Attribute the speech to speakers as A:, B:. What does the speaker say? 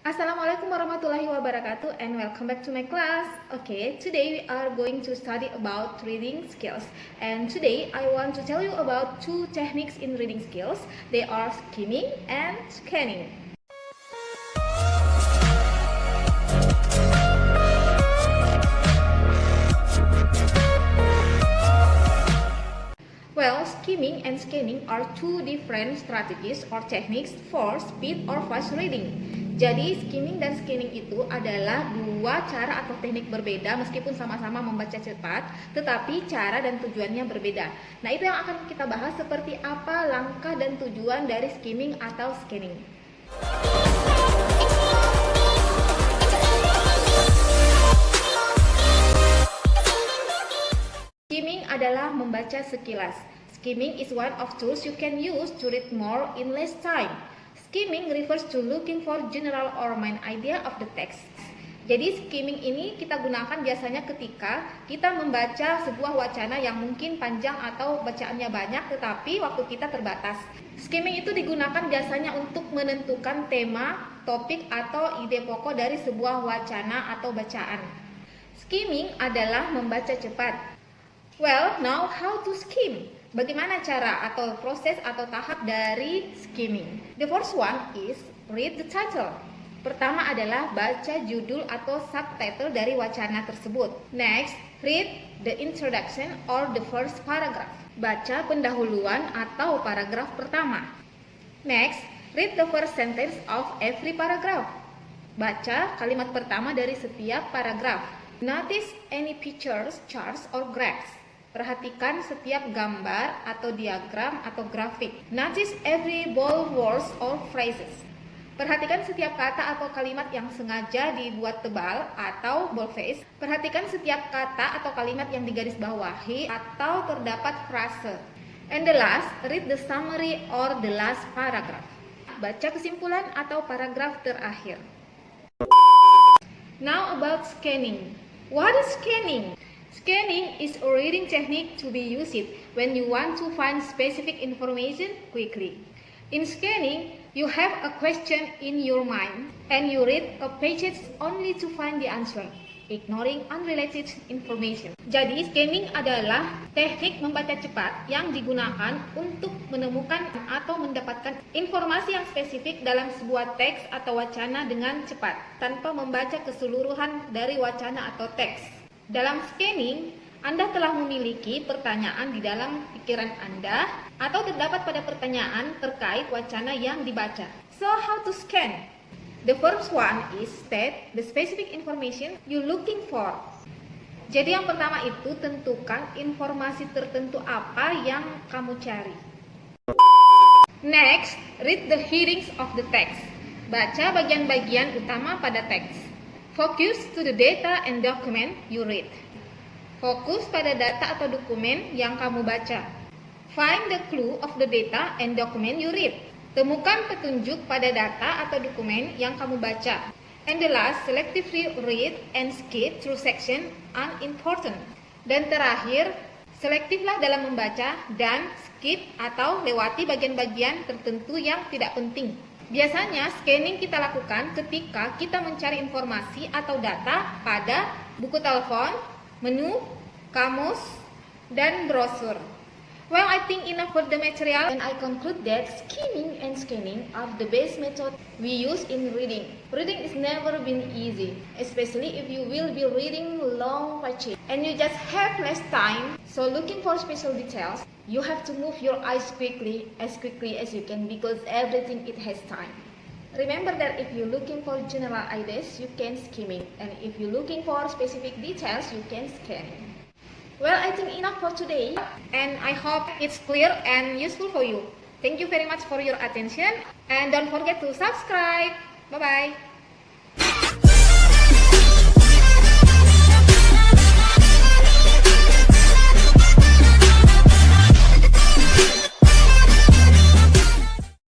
A: Assalamualaikum warahmatullahi wabarakatuh and welcome back to my class. Okay, today we are going to study about reading skills. And today I want to tell you about two techniques in reading skills. They are skimming and scanning. Well, skimming and scanning are two different strategies or techniques for speed or fast reading. Jadi, skimming dan scanning itu adalah dua cara atau teknik berbeda meskipun sama-sama membaca cepat, tetapi cara dan tujuannya berbeda. Nah, itu yang akan kita bahas seperti apa langkah dan tujuan dari skimming atau scanning. Skimming adalah membaca sekilas. Skimming is one of tools you can use to read more in less time. Skimming refers to looking for general or main idea of the text. Jadi skimming ini kita gunakan biasanya ketika kita membaca sebuah wacana yang mungkin panjang atau bacaannya banyak tetapi waktu kita terbatas. Skimming itu digunakan biasanya untuk menentukan tema, topik atau ide pokok dari sebuah wacana atau bacaan. Skimming adalah membaca cepat. Well, now how to skim? Bagaimana cara atau proses atau tahap dari skimming? The first one is read the title. Pertama adalah baca judul atau subtitle dari wacana tersebut. Next, read the introduction or the first paragraph. Baca pendahuluan atau paragraf pertama. Next, read the first sentence of every paragraph. Baca kalimat pertama dari setiap paragraf. Notice any pictures, charts, or graphs. Perhatikan setiap gambar atau diagram atau grafik. Notice every bold words or phrases. Perhatikan setiap kata atau kalimat yang sengaja dibuat tebal atau boldface. Perhatikan setiap kata atau kalimat yang digarisbawahi atau terdapat frase. And the last, read the summary or the last paragraph. Baca kesimpulan atau paragraf terakhir. Now about scanning. What is scanning? Scanning is a reading technique to be used when you want to find specific information quickly. In scanning, you have a question in your mind and you read a page only to find the answer, ignoring unrelated information. Jadi, scanning adalah teknik membaca cepat yang digunakan untuk menemukan atau mendapatkan informasi yang spesifik dalam sebuah teks atau wacana dengan cepat, tanpa membaca keseluruhan dari wacana atau teks. Dalam scanning, Anda telah memiliki pertanyaan di dalam pikiran Anda atau terdapat pada pertanyaan terkait wacana yang dibaca. So, how to scan? The first one is state the specific information you're looking for. Jadi yang pertama itu tentukan informasi tertentu apa yang kamu cari. Next, read the headings of the text. Baca bagian-bagian utama pada teks. Focus to the data and document you read. Fokus pada data atau dokumen yang kamu baca. Find the clue of the data and document you read. Temukan petunjuk pada data atau dokumen yang kamu baca. And the last, selectively read and skip through section unimportant. Dan terakhir, selektiflah dalam membaca dan skip atau lewati bagian-bagian tertentu yang tidak penting. Biasanya scanning kita lakukan ketika kita mencari informasi atau data pada buku telepon, menu, kamus, dan brosur. Well, I think enough for the material and I conclude that skimming and scanning are the best method we use in reading. Reading is never been easy, especially if you will be reading long pages and you just have less time. So looking for special details, you have to move your eyes quickly as you can because everything it has time. Remember that if you're looking for general ideas, you can skimming, and if you're looking for specific details, you can scanning. Well, I think enough for today, and I hope it's clear and useful for you. Thank you very much for your attention, and don't forget to subscribe. Bye-bye.